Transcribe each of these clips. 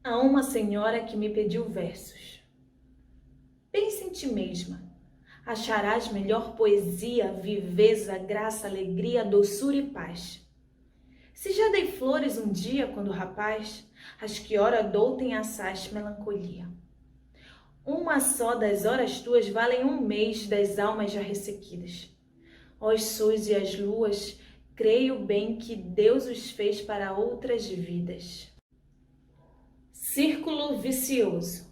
Há uma senhora que me pediu versos. Pensa em ti mesma. Acharás melhor poesia, viveza, graça, alegria, doçura e paz. Se já dei flores um dia quando rapaz, as que ora dou tem assaz melancolia. Uma só das horas tuas valem um mês das almas já ressequidas. Os sois e as luas, creio bem que Deus os fez para outras vidas. Círculo vicioso.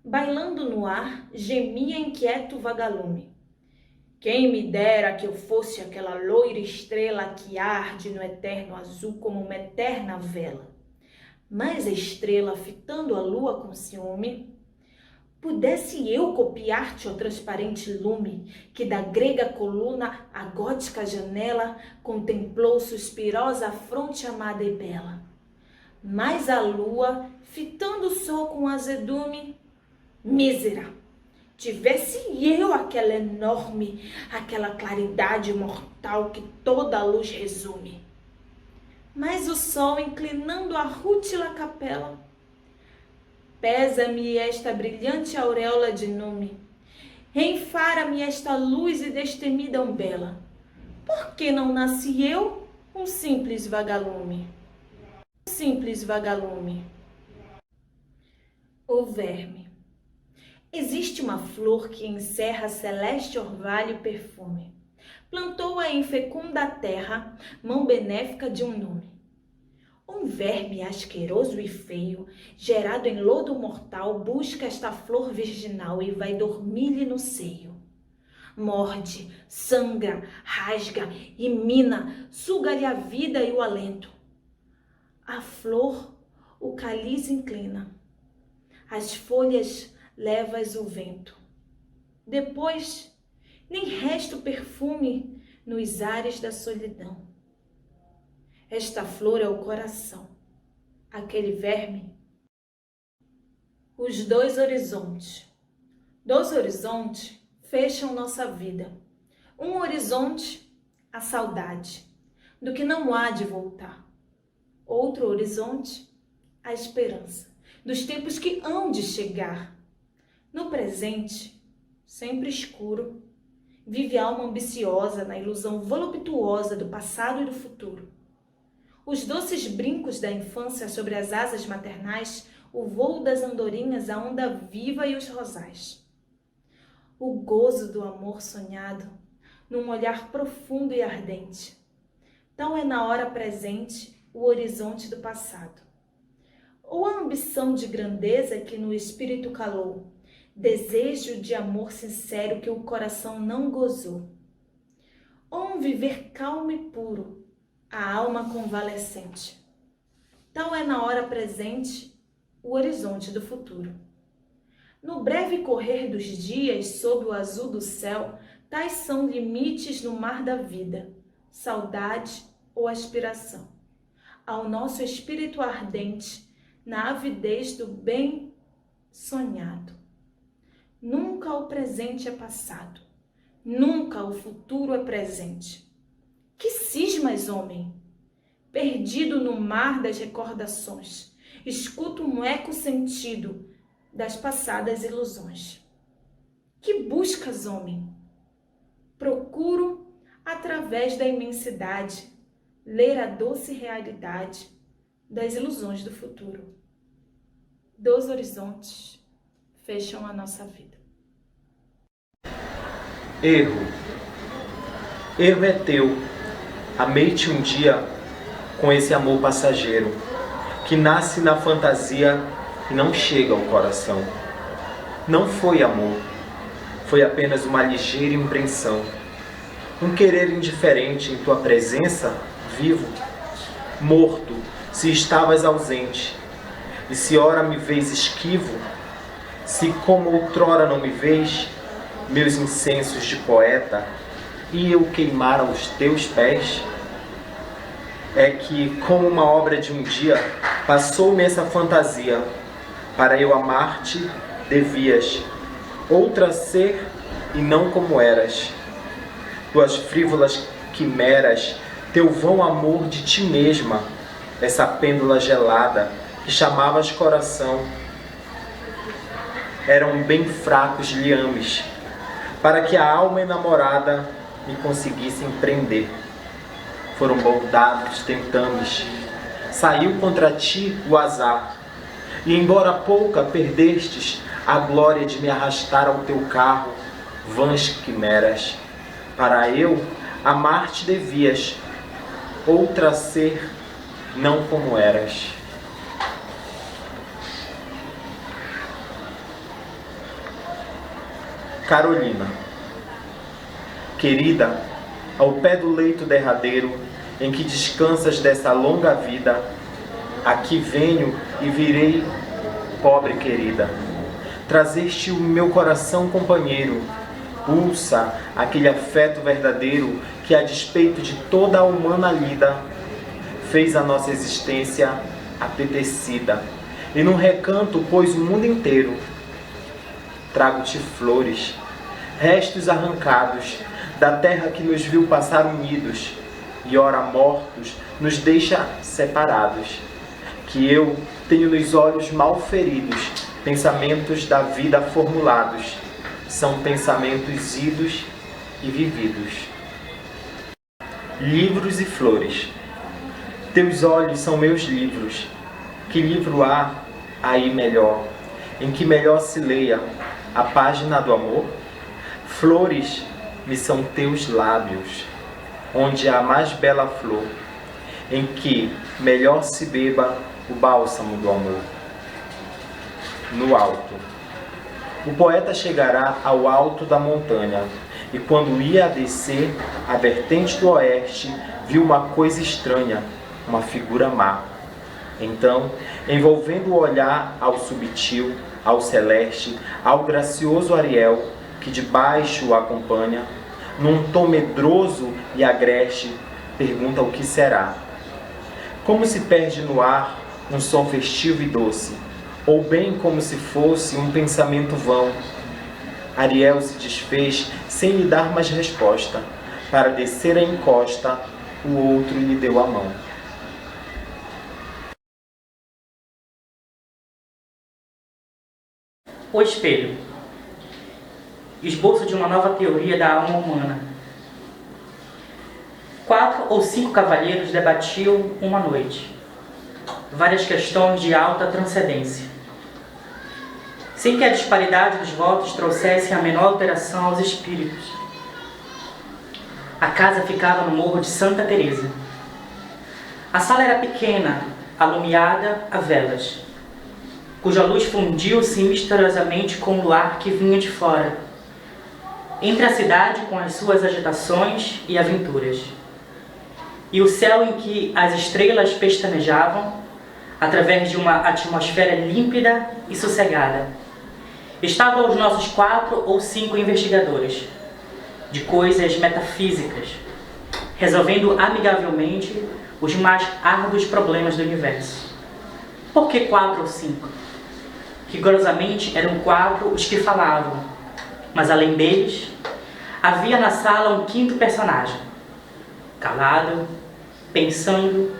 Bailando no ar, gemia inquieto o vagalume. Quem me dera que eu fosse aquela loira estrela que arde no eterno azul como uma eterna vela. Mas a estrela, fitando a lua com ciúme, pudesse eu copiar-te o transparente lume que da grega coluna à gótica janela contemplou suspirosa a fronte amada e bela. Mas a lua, fitando o sol com azedume, mísera, tivesse eu aquela enorme, aquela claridade mortal que toda a luz resume. Mas o sol, inclinando a rútila capela, pesa-me esta brilhante auréola de nume, enfara-me esta luz e destemida umbela. Por que não nasci eu, um simples vagalume? Simples vagalume. O verme. Existe uma flor que encerra celeste orvalho e perfume. Plantou-a em fecunda terra, mão benéfica de um nume. Um verme asqueroso e feio, gerado em lodo mortal, busca esta flor virginal e vai dormir-lhe no seio. Morde, sangra, rasga e mina, suga-lhe a vida e o alento. A flor o cálice inclina, as folhas levas o vento. Depois, nem resta o perfume nos ares da solidão. Esta flor é o coração, aquele verme. Os dois horizontes. Dois horizontes fecham nossa vida. Um horizonte, a saudade, do que não há de voltar. Outro horizonte, a esperança, dos tempos que hão de chegar. No presente, sempre escuro, vive a alma ambiciosa na ilusão voluptuosa do passado e do futuro. Os doces brincos da infância sobre as asas maternais, o vôo das andorinhas, a onda viva e os rosais. O gozo do amor sonhado, num olhar profundo e ardente. Tal é na hora presente o horizonte do passado. Ou a ambição de grandeza que no espírito calou, desejo de amor sincero que o coração não gozou. Ou um viver calmo e puro, a alma convalescente. Tal é na hora presente o horizonte do futuro. No breve correr dos dias sob o azul do céu, tais são limites no mar da vida, saudade ou aspiração. Ao nosso espírito ardente, na avidez do bem sonhado. Nunca o presente é passado, nunca o futuro é presente. Que cismas, homem? Perdido no mar das recordações, escuto um eco sentido das passadas ilusões. Que buscas, homem? Procuro, através da imensidade, ler a doce realidade das ilusões do futuro. Dois horizontes fecham a nossa vida. Erro. Erro é teu. Amei-te um dia com esse amor passageiro, que nasce na fantasia e não chega ao coração. Não foi amor, foi apenas uma ligeira impressão. Um querer indiferente em tua presença, vivo, morto, se estavas ausente. E se ora me vês esquivo, se como outrora não me vês, meus incensos de poeta, e eu queimar aos teus pés, é que, como uma obra de um dia, passou-me essa fantasia. Para eu amar-te, devias outra ser e não como eras. Tuas frívolas quimeras, teu vão amor de ti mesma, essa pêndula gelada que chamavas coração eram bem fracos liames, para que a alma enamorada me conseguissem prender. Foram bordados tentames, saiu contra ti o azar, e embora pouca perdestes a glória de me arrastar ao teu carro, vãs quimeras. Para eu amar-te devias, outra ser não como eras. Carolina. Querida, ao pé do leito derradeiro em que descansas dessa longa vida, aqui venho e virei, pobre querida, trazeste o meu coração companheiro, pulsa aquele afeto verdadeiro que, a despeito de toda a humana lida, fez a nossa existência apetecida, e num recanto pôs o mundo inteiro. Trago-te flores, restos arrancados da terra que nos viu passar unidos, e ora mortos nos deixa separados, que eu tenho nos olhos mal feridos, pensamentos da vida formulados, são pensamentos idos e vividos. Livros e flores. Teus olhos são meus livros. Que livro há aí melhor, em que melhor se leia a página do amor? Flores me são teus lábios, onde há a mais bela flor, em que melhor se beba o bálsamo do amor. No alto. O poeta chegará ao alto da montanha, e quando ia a descer a vertente do oeste, viu uma coisa estranha, uma figura má. Então, envolvendo o olhar ao subtil, ao celeste, ao gracioso Ariel, que de baixo o acompanha, num tom medroso e agreste, pergunta o que será. Como se perde no ar um som festivo e doce, ou bem como se fosse um pensamento vão. Ariel se desfez sem lhe dar mais resposta. Para descer a encosta, o outro lhe deu a mão. O espelho. Esboço de uma nova teoria da alma humana. 4 ou 5 cavalheiros debatiam uma noite várias questões de alta transcendência, sem que a disparidade dos votos trouxesse a menor alteração aos espíritos. A casa ficava no Morro de Santa Teresa. A sala era pequena, alumiada a velas, cuja luz fundiu-se misteriosamente com o luar que vinha de fora, entre a cidade com as suas agitações e aventuras, e o céu em que as estrelas pestanejavam, através de uma atmosfera límpida e sossegada. Estavam os nossos 4 ou 5 investigadores de coisas metafísicas, resolvendo amigavelmente os mais árduos problemas do universo. Por que 4 ou 5? Rigorosamente eram 4 os que falavam, mas além deles, havia na sala um 5º personagem, calado, pensando,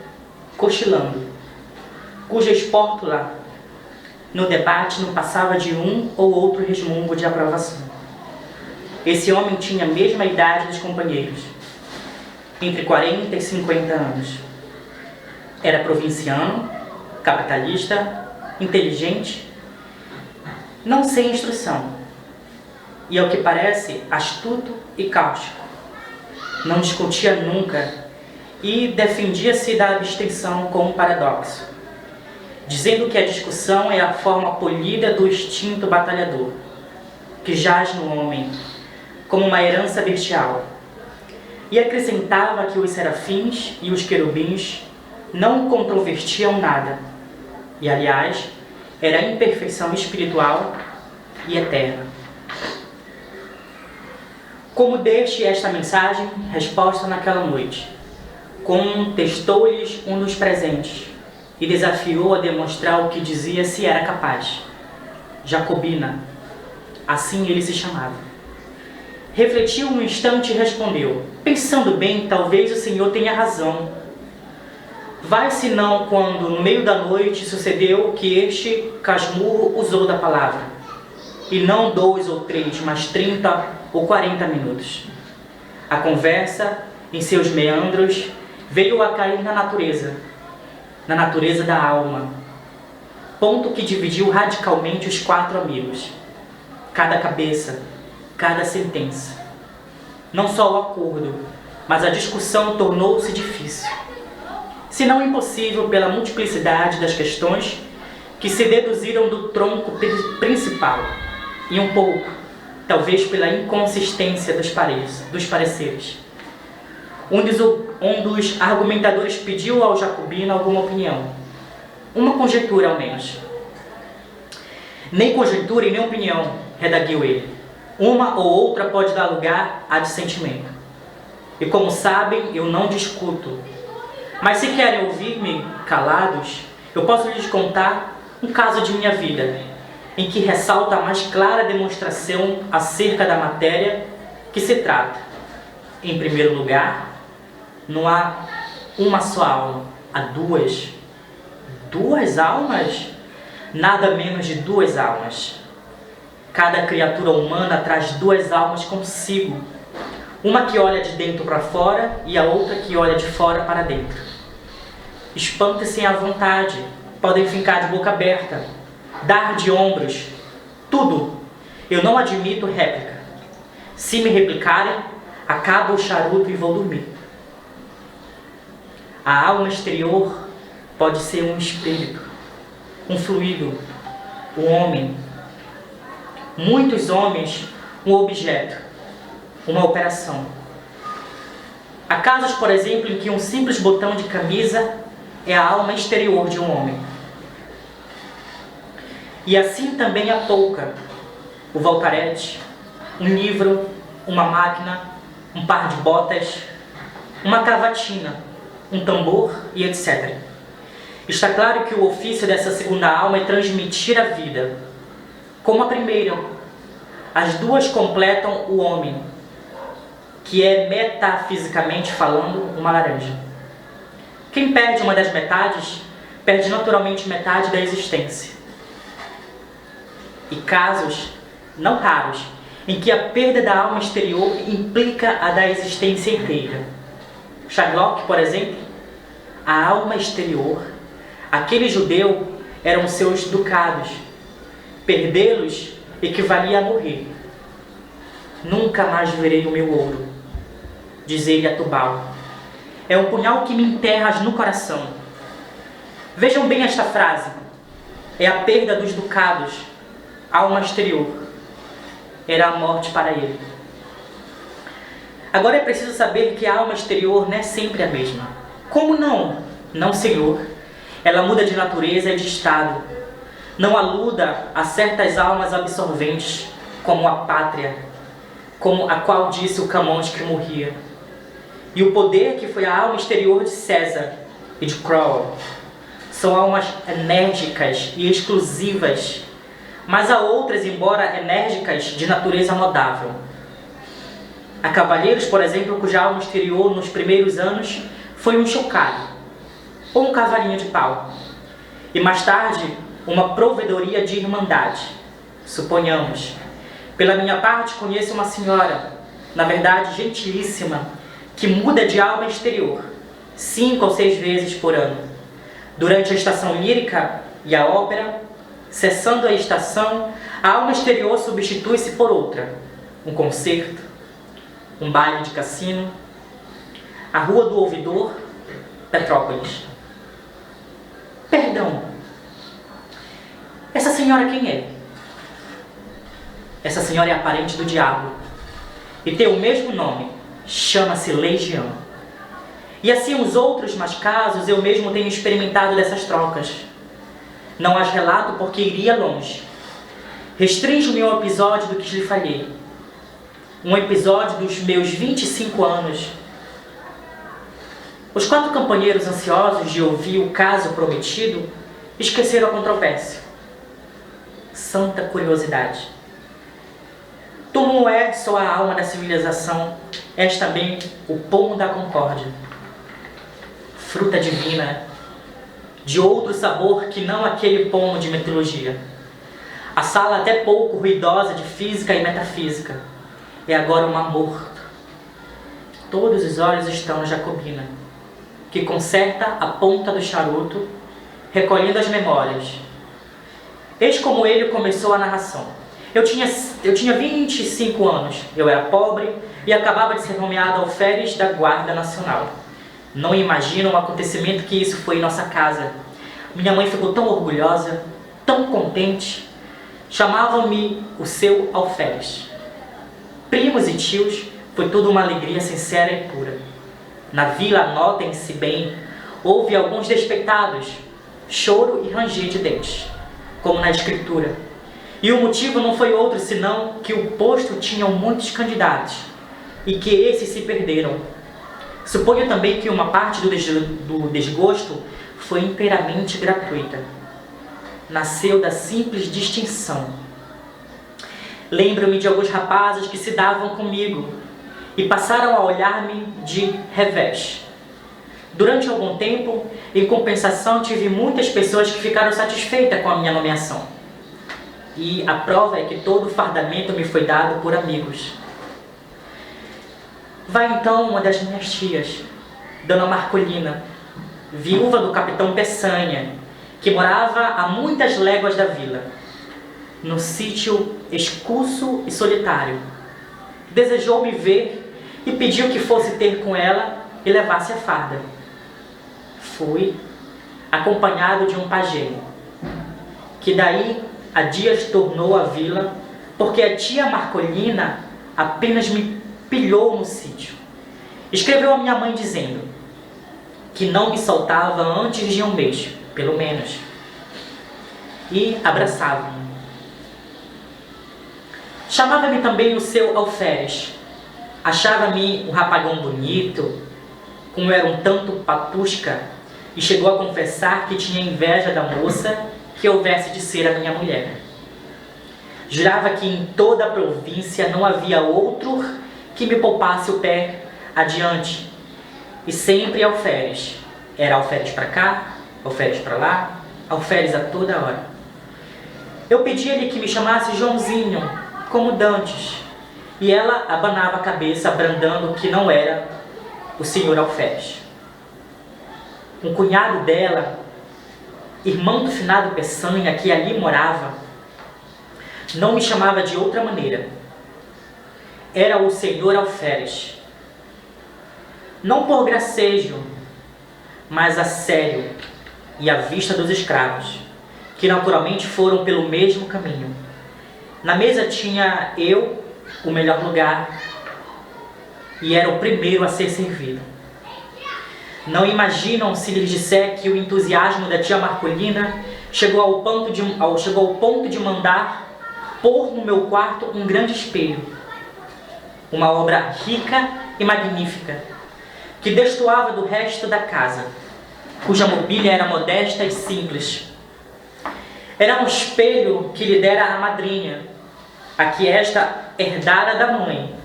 cochilando, cuja espórtula no debate não passava de um ou outro resmungo de aprovação. Esse homem tinha a mesma idade dos companheiros, entre 40 e 50 anos. Era provinciano, capitalista, inteligente, não sem instrução, e ao que parece astuto e cáustico. Não discutia nunca e defendia-se da abstenção com um paradoxo, dizendo que a discussão é a forma polida do instinto batalhador, que jaz no homem como uma herança bestial, e acrescentava que os serafins e os querubins não controvertiam nada, e aliás, era a imperfeição espiritual e eterna. Como deste esta mensagem, resposta naquela noite, contestou-lhes um dos presentes, e desafiou a demonstrar o que dizia se era capaz. Jacobina, assim ele se chamava. Refletiu um instante e respondeu: pensando bem, talvez o senhor tenha razão. Vai senão quando, no meio da noite, sucedeu que este casmurro usou da palavra, e não 2 ou 3, mas 30 ou 40 minutos. A conversa, em seus meandros, veio a cair na natureza da alma, ponto que dividiu radicalmente os 4 amigos. Cada cabeça, cada sentença. Não só o acordo, mas a discussão tornou-se difícil, se não impossível pela multiplicidade das questões que se deduziram do tronco principal, e um pouco, talvez pela inconsistência dos pareceres. Um dos argumentadores pediu ao Jacobino alguma opinião, uma conjectura ao menos. Nem conjectura e nem opinião, redaguiu ele. Uma ou outra pode dar lugar a dissentimento. E como sabem, eu não discuto. Mas se querem ouvir-me calados, eu posso lhes contar um caso de minha vida, em que ressalta a mais clara demonstração acerca da matéria que se trata. Em primeiro lugar, não há uma só alma, há 2. 2 almas? Nada menos de 2 almas. Cada criatura humana traz 2 almas consigo. Uma que olha de dentro para fora e a outra que olha de fora para dentro. Espantem-se à vontade, podem ficar de boca aberta, dar de ombros, tudo. Eu não admito réplica. Se me replicarem, acabo o charuto e vou dormir. A alma exterior pode ser um espírito, um fluido, um homem. Muitos homens, um objeto, uma operação. Há casos, por exemplo, em que um simples botão de camisa é a alma exterior de um homem. E assim também há pouca, o voltarete, um livro, uma máquina, um par de botas, uma cavatina, um tambor e etc. Está claro que o ofício dessa segunda alma é transmitir a vida. Como a primeira, as 2 completam o homem, que é metafisicamente falando uma laranja. Quem perde uma das metades, perde naturalmente metade da existência. E casos, não raros, em que a perda da alma exterior implica a da existência inteira. Shylock, por exemplo, a alma exterior, aquele judeu, eram seus ducados. Perdê-los equivalia a morrer. Nunca mais verei o meu ouro, diz ele a Tubal. É um punhal que me enterras no coração. Vejam bem esta frase. É a perda dos ducados, alma exterior. Era a morte para ele. Agora é preciso saber que a alma exterior não é sempre a mesma. Como não? Não, senhor. Ela muda de natureza e de estado. Não aluda a certas almas absorventes, como a pátria, como a qual disse o Camões que morria. E o poder que foi a alma exterior de César e de Crowell. São almas enérgicas e exclusivas, mas há outras, embora enérgicas, de natureza nodável. Há cavalheiros, por exemplo, cuja alma exterior nos primeiros anos foi um chocalho, ou um cavalinho de pau, e mais tarde uma provedoria de irmandade. Suponhamos. Pela minha parte, conheço uma senhora, na verdade gentilíssima, que muda de alma exterior 5 ou 6 vezes por ano. Durante a estação lírica e a ópera, cessando a estação, a alma exterior substitui-se por outra. Um concerto, um baile de cassino, a Rua do Ouvidor, Petrópolis. Perdão, essa senhora quem é? Essa senhora é a parente do diabo e tem o mesmo nome, chama-se Legião. E assim os outros mais casos eu mesmo tenho experimentado dessas trocas. Não as relato porque iria longe. Restrinjo-me ao episódio do que lhe falei. Um episódio dos meus 25 anos. Os 4 companheiros ansiosos de ouvir o caso prometido esqueceram a controvérsia. Santa curiosidade. Tu não é só a alma da civilização, és também o pomo da concórdia. fruta divina, de outro sabor que não aquele pomo de mitologia. A sala, até pouco ruidosa de física e metafísica, é agora um amor. Todos os olhos estão no Jacobina, que conserta a ponta do charuto, recolhendo as memórias. Eis como ele começou a narração. Eu tinha 25 anos, eu era pobre e acabava de ser nomeado alferes da Guarda Nacional. Não imagino o acontecimento que isso foi em nossa casa. Minha mãe ficou tão orgulhosa, tão contente. Chamavam-me o seu alferes. Primos e tios, foi tudo uma alegria sincera e pura. Na vila, notem-se bem, houve alguns despeitados, choro e ranger de dentes, como na escritura. E o motivo não foi outro senão que o posto tinha muitos candidatos e que esses se perderam. Suponho também que uma parte do desgosto foi inteiramente gratuita. Nasceu da simples distinção. Lembro-me de alguns rapazes que se davam comigo e passaram a olhar-me de revés. Durante algum tempo, em compensação, tive muitas pessoas que ficaram satisfeitas com a minha nomeação. E a prova é que todo o fardamento me foi dado por amigos. Vai então uma das minhas tias, Dona Marcolina, viúva do capitão Peçanha, que morava a muitas léguas da vila, no sítio escuso e solitário. Desejou me ver e pediu que fosse ter com ela e levasse a farda. Fui, acompanhado de um pajem, que daí a dias tornou à vila, porque a tia Marcolina apenas me pilhou no sítio. Escreveu a minha mãe dizendo que não me soltava antes de um mês, pelo menos, e abraçava-me. Chamava-me também o seu alferes. Achava-me um rapagão bonito, como era um tanto patusca, e chegou a confessar que tinha inveja da moça que houvesse de ser a minha mulher. Jurava que em toda a província não havia outro que me poupasse o pé adiante, e sempre alferes. Era alferes para cá, alferes para lá, alferes a toda hora. Eu pedi-lhe que me chamasse Joãozinho, como dantes, e ela abanava a cabeça, brandando que não era o senhor alferes. Um cunhado dela, irmão do finado Peçanha, que ali morava, não me chamava de outra maneira. Era o senhor alferes. Não por gracejo, mas a sério e à vista dos escravos, que naturalmente foram pelo mesmo caminho. Na mesa tinha eu o melhor lugar e era o primeiro a ser servido. Não imaginam se lhes disser que o entusiasmo da tia Marcolina chegou ao ponto de mandar pôr no meu quarto um grande espelho, uma obra rica e magnífica, que destoava do resto da casa, cuja mobília era modesta e simples. Era um espelho que lhe dera a madrinha, a que esta herdara da mãe,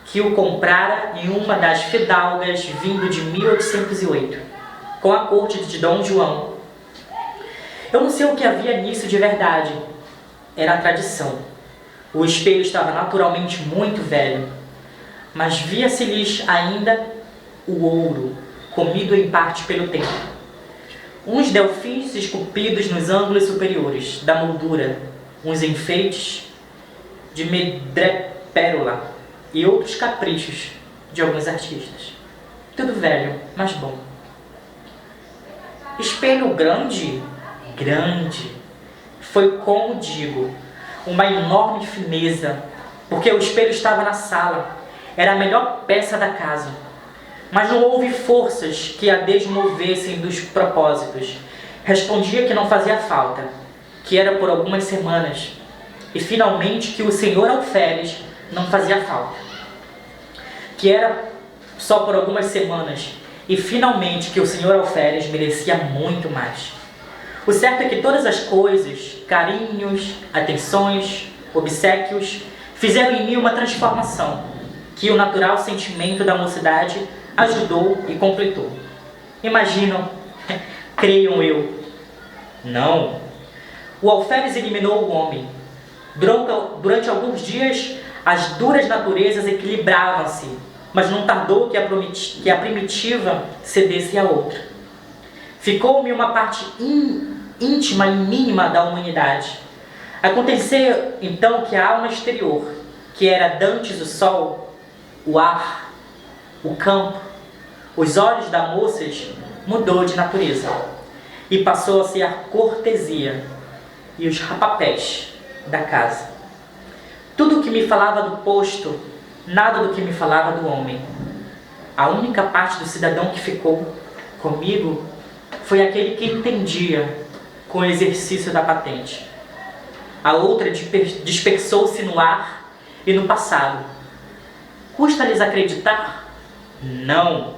que o comprara em uma das fidalgas vindo de 1808, com a corte de Dom João. Eu não sei o que havia nisso de verdade. Era a tradição. O espelho estava naturalmente muito velho, mas via-se-lhes ainda o ouro, comido em parte pelo tempo. Uns delfins esculpidos nos ângulos superiores da moldura, uns enfeites de medrépérola e outros caprichos de alguns artistas. Tudo velho, mas bom. Espelho grande? Grande. Foi, como digo, uma enorme fineza, porque o espelho estava na sala. Era a melhor peça da casa. Mas não houve forças que a desmovessem dos propósitos. Respondia que não fazia falta, que era por algumas semanas, e finalmente que o senhor alferes não fazia falta, que era só por algumas semanas, e finalmente que o senhor alferes merecia muito mais. O certo é que todas as coisas, carinhos, atenções, obsequios, fizeram em mim uma transformação, que o natural sentimento da mocidade ajudou e completou. Imaginam, creiam eu. Não. O alferes eliminou o homem. Durante alguns dias, as duras naturezas equilibravam-se, mas não tardou que a primitiva cedesse à outra. Ficou-me uma parte íntima e mínima da humanidade. Aconteceu então que a alma exterior, que era dantes o sol, o ar, o campo, os olhos da moças, mudou de natureza e passou a ser a cortesia e os rapapés da casa. Tudo o que me falava do posto, nada do que me falava do homem. A única parte do cidadão que ficou comigo foi aquele que entendia com o exercício da patente. A outra dispersou-se no ar e no passado. Custa-lhes acreditar? Não.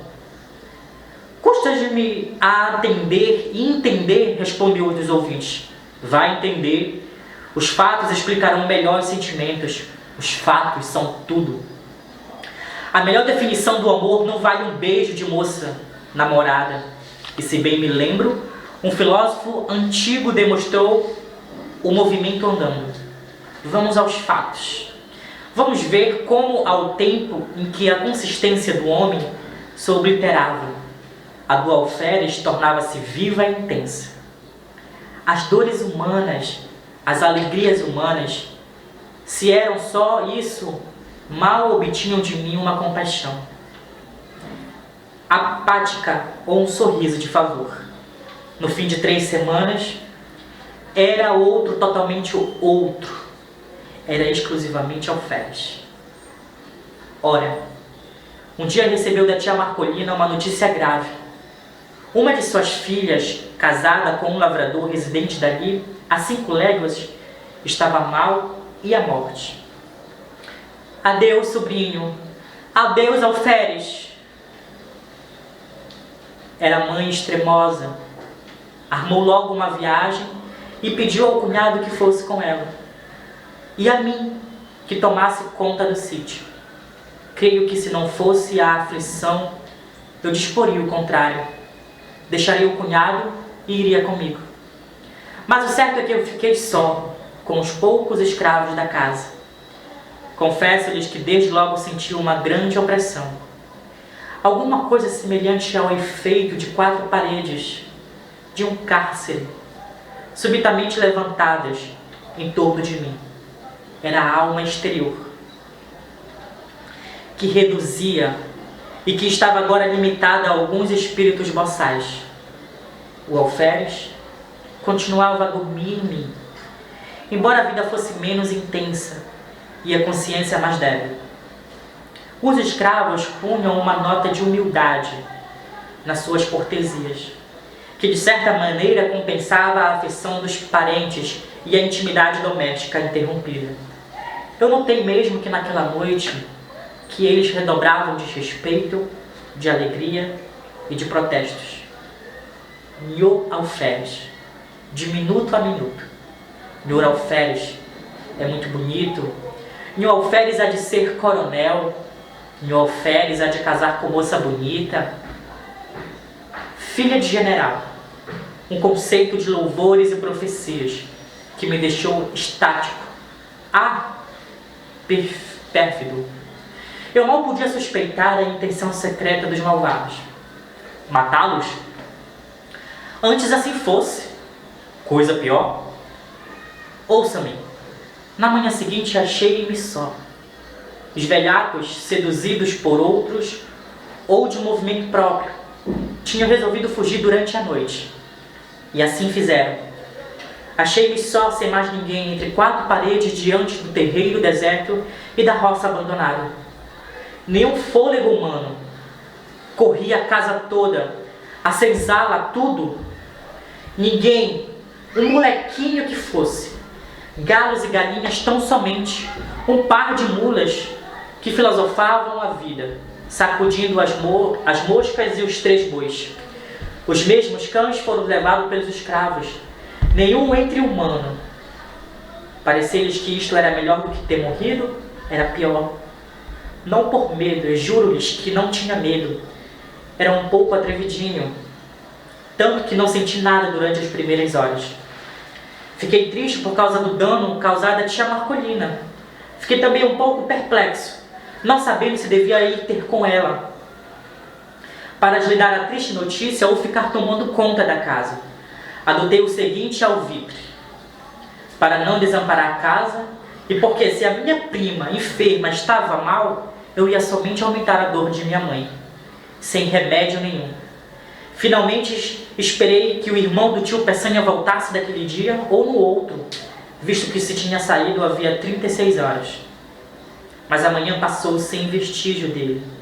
Custa-me a atender e entender, respondeu um dos ouvintes. Vai entender. Os fatos explicarão melhor os sentimentos. Os fatos são tudo. A melhor definição do amor não vale um beijo de moça namorada. E se bem me lembro, um filósofo antigo demonstrou o movimento andando. Vamos aos fatos. Vamos ver como, ao tempo em que a consistência do homem se obliterava, a do alferes tornava-se viva e intensa. As dores humanas, as alegrias humanas, se eram só isso, mal obtinham de mim uma compaixão apática ou um sorriso de favor. No fim de 3 semanas, era outro, totalmente outro. Era exclusivamente alferes. Ora, um dia recebeu da tia Marcolina uma notícia grave. Uma de suas filhas, casada com um lavrador residente dali, a 5 léguas, estava mal e à morte. Adeus, sobrinho. Adeus, alferes. Era a mãe extremosa. Armou logo uma viagem e pediu ao cunhado que fosse com ela. E a mim, que tomasse conta do sítio. Creio que se não fosse a aflição, eu disporia o contrário. Deixaria o cunhado e iria comigo. Mas o certo é que eu fiquei só, com os poucos escravos da casa. Confesso-lhes que desde logo senti uma grande opressão. Alguma coisa semelhante ao efeito de 4 paredes, de um cárcere, subitamente levantadas em torno de mim. Era a alma exterior, que reduzia e que estava agora limitada a alguns espíritos boçais. O alferes continuava a dormir-me, embora a vida fosse menos intensa e a consciência mais débil. Os escravos punham uma nota de humildade nas suas cortesias, que de certa maneira compensava a afeição dos parentes e a intimidade doméstica interrompida. Eu notei mesmo que naquela noite que eles redobravam de respeito, de alegria e de protestos. Nho alferes, de minuto a minuto. Nho alferes é muito bonito. Nho alferes há de ser coronel. Nho alferes há de casar com moça bonita. Filha de general. Um conceito de louvores e profecias que me deixou estático. Pérfido. Eu mal podia suspeitar a intenção secreta dos malvados. Matá-los? Antes assim fosse. Coisa pior. Ouça-me. Na manhã seguinte achei-me só. Os velhacos, seduzidos por outros ou de um movimento próprio, tinham resolvido fugir durante a noite. E assim fizeram. Achei-me só, sem mais ninguém, entre 4 paredes diante do terreiro deserto e da roça abandonada. Nenhum fôlego humano. Corria a casa toda, a senzala, tudo. Ninguém, um molequinho que fosse. Galos e galinhas tão somente, um par de mulas que filosofavam a vida, sacudindo as moscas e os 3 bois. Os mesmos cães foram levados pelos escravos. Nenhum entre humano. Parecia-lhes que isto era melhor do que ter morrido, era pior. Não por medo, eu juro-lhes que não tinha medo. Era um pouco atrevidinho, tanto que não senti nada durante as primeiras horas. Fiquei triste por causa do dano causado à tia Marcolina. Fiquei também um pouco perplexo, não sabendo se devia ir ter com ela para lhe dar a triste notícia ou ficar tomando conta da casa. Adotei o seguinte alvitre: para não desamparar a casa, e porque se a minha prima enferma estava mal, eu ia somente aumentar a dor de minha mãe, sem remédio nenhum. Finalmente esperei que o irmão do tio Peçanha voltasse daquele dia ou no outro, visto que se tinha saído havia 36 horas. Mas a manhã passou sem vestígio dele.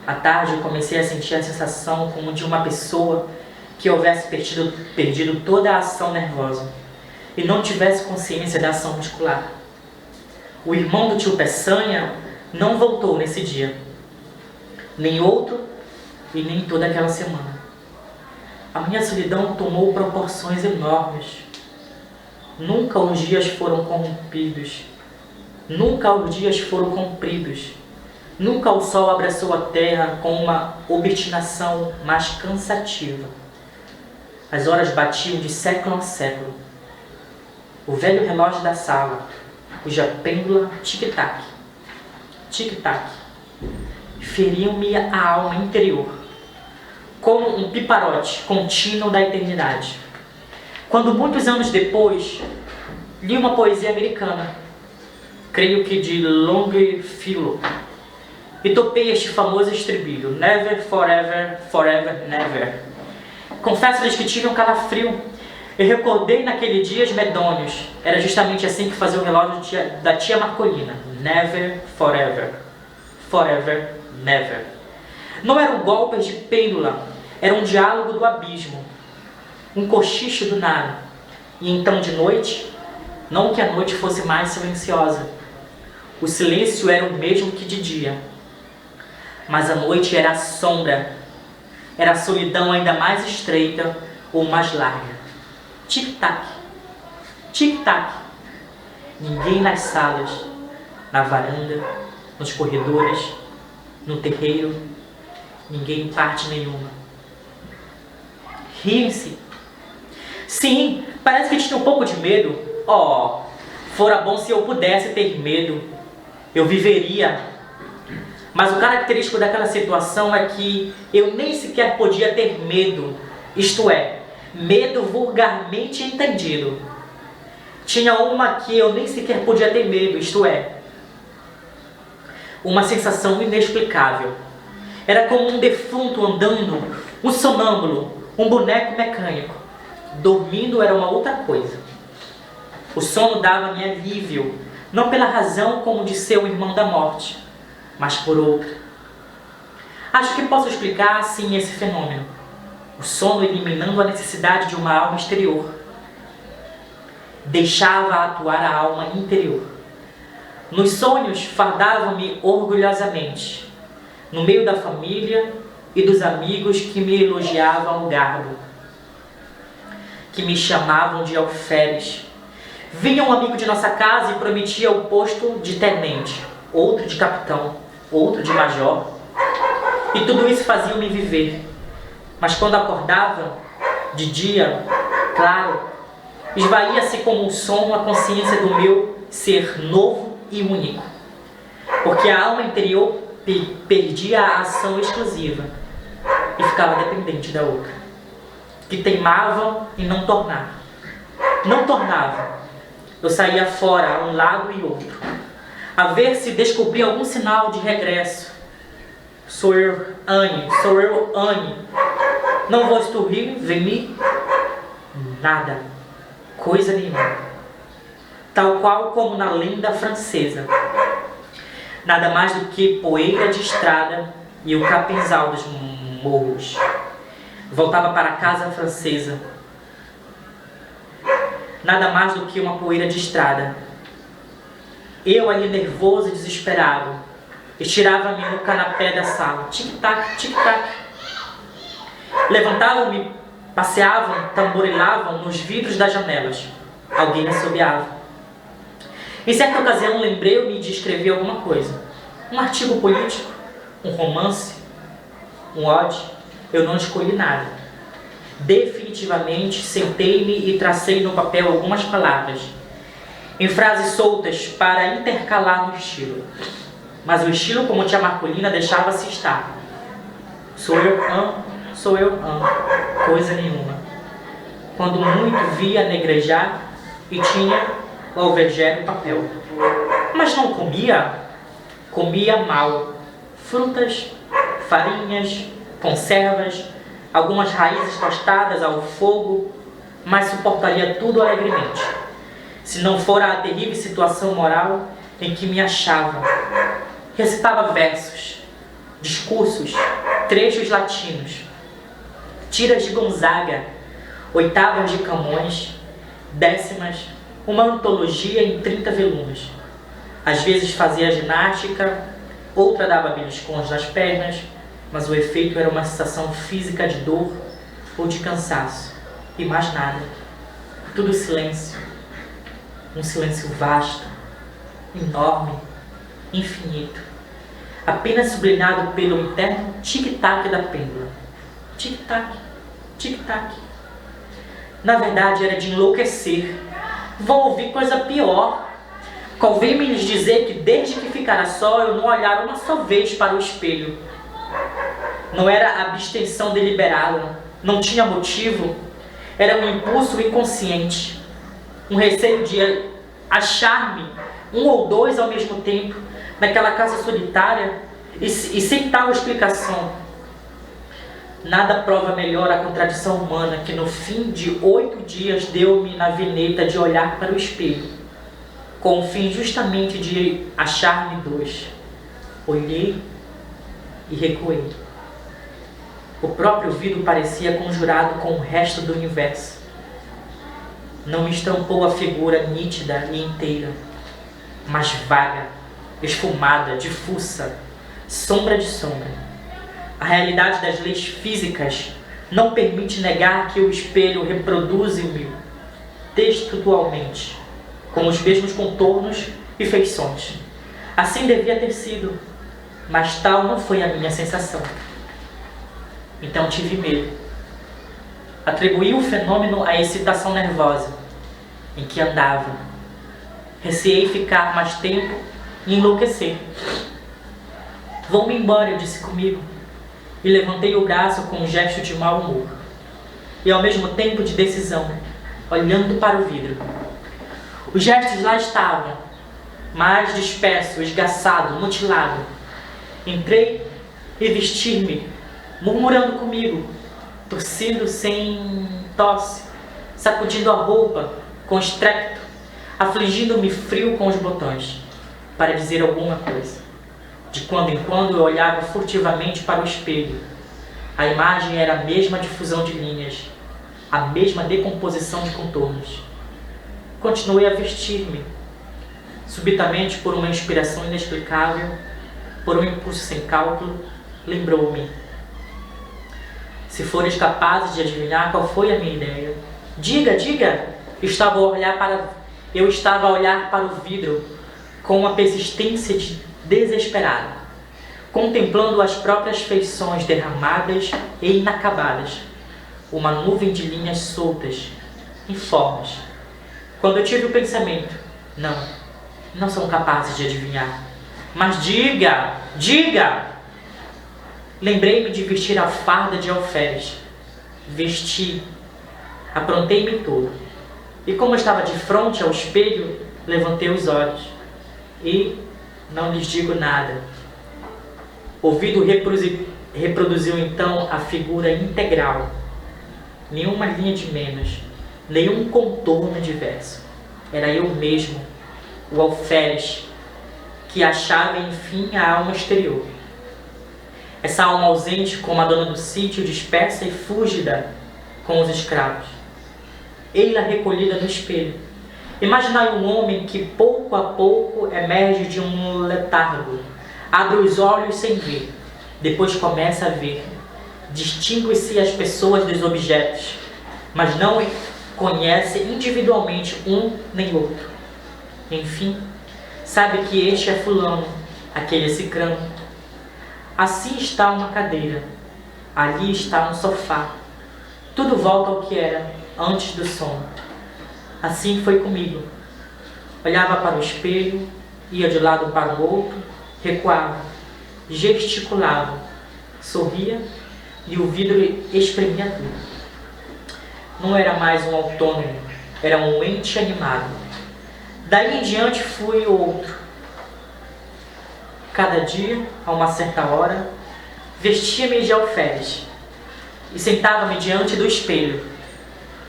À tarde eu comecei a sentir a sensação como de uma pessoa que houvesse perdido toda a ação nervosa e não tivesse consciência da ação muscular. O irmão do tio Peçanha não voltou nesse dia, nem outro e nem toda aquela semana. A minha solidão tomou proporções enormes. Nunca os dias foram corrompidos. Nunca os dias foram compridos. Nunca o sol abraçou a terra com uma obstinação mais cansativa. As horas batiam de século a século. O velho relógio da sala, cuja pêndula tic-tac, tic-tac, feriam-me a alma interior, como um piparote contínuo da eternidade. Quando, muitos anos depois, li uma poesia americana, creio que de Longfellow, e topei este famoso estribilho: Never, forever, forever, never. Confesso-lhes que tive um calafrio e recordei naquele dia os medônios. Era justamente assim que fazia o relógio da tia Marcolina: Never, forever, forever, never. Não eram golpes de pêndula, era um diálogo do abismo, um cochicho do nada. E então de noite, não que a noite fosse mais silenciosa, o silêncio era o mesmo que de dia, mas a noite era a sombra, era a solidão ainda mais estreita ou mais larga. Tic-tac, tic-tac. Ninguém nas salas, na varanda, nos corredores, no terreiro, ninguém em parte nenhuma. Riem-se. Sim, parece que tinha um pouco de medo. Oh, fora bom se eu pudesse ter medo. Eu viveria. Mas o característico daquela situação é que eu nem sequer podia ter medo. Isto é, medo vulgarmente entendido. Tinha uma que eu nem sequer podia ter medo, isto é, uma sensação inexplicável. Era como um defunto andando, um sonâmbulo, um boneco mecânico. Dormindo era uma outra coisa. O sono dava-me alívio, não pela razão como de ser o irmão da morte, mas por outra. Acho que posso explicar assim esse fenômeno. O sono eliminando a necessidade de uma alma exterior. Deixava atuar a alma interior. Nos sonhos fardava-me orgulhosamente, no meio da família e dos amigos que me elogiavam o garbo, que me chamavam de alferes. Vinha um amigo de nossa casa e prometia o posto de tenente, outro de capitão, outro de major, e tudo isso fazia-me viver. Mas quando acordava, de dia, claro, esvaía-se como um sono a consciência do meu ser novo e único, porque a alma interior perdia a ação exclusiva e ficava dependente da outra, que teimava em não tornar. Não tornava. Eu saía fora, a um lado e outro, a ver se descobria algum sinal de regresso. Sou eu, Anne, sou eu, Anne. Não vou esturrir, vem-me nada, coisa nenhuma. Tal qual como na lenda francesa. Nada mais do que poeira de estrada e o capinzal dos morros. Voltava para a casa francesa. Nada mais do que uma poeira de estrada. Eu ali nervoso e desesperado, estirava-me no canapé da sala. Tic-tac, tic-tac. Levantavam-me, passeavam, tamborilavam nos vidros das janelas. Alguém assobiava. Em certa ocasião lembrei-me de escrever alguma coisa. Um artigo político, um romance, um ode. Eu não escolhi nada. Definitivamente, sentei-me e tracei no papel algumas palavras, em frases soltas para intercalar no estilo. Mas o estilo, como tia Marcolina, deixava-se estar. Sou eu, coisa nenhuma. Quando muito via negrejar e tinha o alvergé no papel. Mas não comia? Comia mal. Frutas, farinhas, conservas, algumas raízes tostadas ao fogo, mas suportaria tudo alegremente, se não fora a terrível situação moral em que me achava. Recitava versos, discursos, trechos latinos, tiras de Gonzaga, oitavas de Camões, décimas, uma antologia em 30 volumes. Às vezes fazia ginástica, outra dava beliscões nas pernas, mas o efeito era uma sensação física de dor ou de cansaço, e mais nada. Tudo silêncio, um silêncio vasto, enorme, infinito, apenas sublinhado pelo interno tic-tac da pêndula. Tic-tac, tic-tac. Na verdade era de enlouquecer. Vou ouvir coisa pior. Convém-me lhes dizer que desde que ficara só, eu não olhara uma só vez para o espelho. Não era abstenção deliberada, não tinha motivo, era um impulso inconsciente, um receio de achar-me um ou dois ao mesmo tempo naquela casa solitária e sem tal explicação. Nada prova melhor a contradição humana que no fim de 8 dias deu-me na vineta de olhar para o espelho, com o fim justamente de achar-me dois. Olhei e recuei. O próprio vidro parecia conjurado com o resto do universo. Não me estampou a figura nítida e inteira, mas vaga, esfumada, difusa, sombra de sombra. A realidade das leis físicas não permite negar que o espelho reproduze-me textualmente, com os mesmos contornos e feições. Assim devia ter sido, mas tal não foi a minha sensação. Então tive medo. Atribuí o fenômeno à excitação nervosa em que andava. Receei ficar mais tempo e enlouquecer. Vou-me embora, eu disse comigo, e levantei o braço com um gesto de mau humor e ao mesmo tempo de decisão, olhando para o vidro. Os gestos lá estavam, mais disperso, esgaçado, mutilado. Entrei e vesti-me, murmurando comigo, tossindo sem tosse, sacudindo a roupa com estrépito, afligindo-me frio com os botões, para dizer alguma coisa. De quando em quando eu olhava furtivamente para o espelho. A imagem era a mesma difusão de linhas, a mesma decomposição de contornos. Continuei a vestir-me. Subitamente, por uma inspiração inexplicável, por um impulso sem cálculo, lembrou-me. Se fores capazes de adivinhar qual foi a minha ideia, diga, diga! Eu estava a olhar para o vidro com uma persistência desesperada, contemplando as próprias feições derramadas e inacabadas, uma nuvem de linhas soltas, informes. Quando eu tive o pensamento, não são capazes de adivinhar. Mas diga, diga! Lembrei-me de vestir a farda de alferes. Vesti, aprontei-me todo. E como estava de frente ao espelho, levantei os olhos. E não lhes digo nada. O vidro reproduziu então a figura integral. Nenhuma linha de menos, nenhum contorno diverso. Era eu mesmo, o alferes, que achava enfim a alma exterior. Essa alma ausente como a dona do sítio, dispersa e fúlgida com os escravos. Ei-la recolhida no espelho. Imaginai um homem que pouco a pouco emerge de um letargo, abre os olhos sem ver, depois começa a ver. Distingue-se as pessoas dos objetos, mas não conhece individualmente um nem outro. Enfim, sabe que este é fulano, aquele é cicrano. Assim está uma cadeira, ali está um sofá, Tudo volta ao que era antes do sono. Assim foi comigo. Olhava para o espelho, ia de lado para o outro, recuava, gesticulava, sorria e o vidro espremia tudo. Não era mais um autônomo, era um ente animado. Daí em diante fui outro. Cada dia, a uma certa hora, vestia-me de alferes e sentava-me diante do espelho,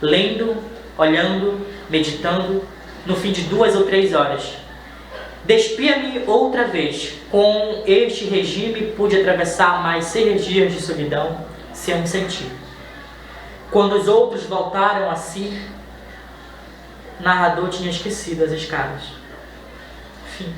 lendo, olhando, meditando, no fim de 2 ou 3 horas. Despia-me outra vez. Com este regime pude atravessar mais 6 dias de solidão sem um sentir. Quando os outros voltaram a si, o narrador tinha esquecido as escadas. Fim.